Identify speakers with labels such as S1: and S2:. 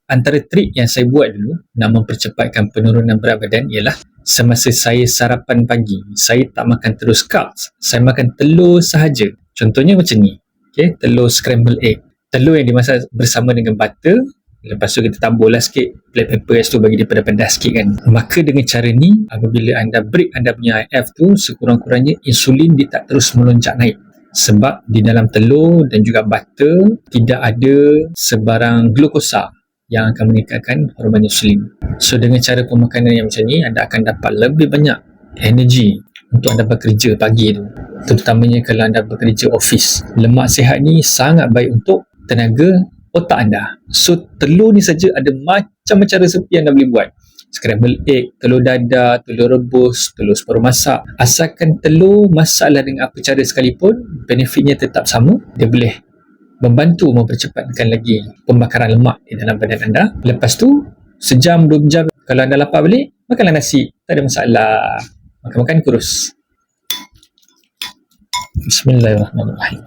S1: antara trik yang saya buat dulu nak mempercepatkan penurunan berat badan ialah semasa saya sarapan pagi, saya tak makan terus carbs, saya makan telur sahaja. Contohnya macam ni, okay? Telur scramble egg, telur yang dimasak bersama dengan butter, lepas tu kita taburlah sikit black pepper kat situ bagi dia pedas-pedas sikit kan. Maka dengan cara ni, apabila anda break anda punya IF tu, sekurang-kurangnya insulin dia tak terus melonjak naik, sebab di dalam telur dan juga butter tidak ada sebarang glukosa yang akan meningkatkan hormon insulin. So dengan cara pemakanan yang macam ni, anda akan dapat lebih banyak energi untuk anda bekerja pagi tu, terutamanya kalau anda bekerja office. Lemak sihat ni sangat baik untuk tenaga otak anda. So telur ni saja ada macam-macam resepi yang anda boleh buat. Scramble egg, telur dadar, telur rebus, telur separuh masak. Asalkan telur masaklah dengan apa cara sekalipun, benefitnya tetap sama. Dia boleh membantu mempercepatkan lagi pembakaran lemak di dalam badan anda. Lepas tu, sejam, 2 jam, kalau anda lapar balik, makanlah nasi. Tak ada masalah. Makan-makan kurus. Bismillahirrahmanirrahim.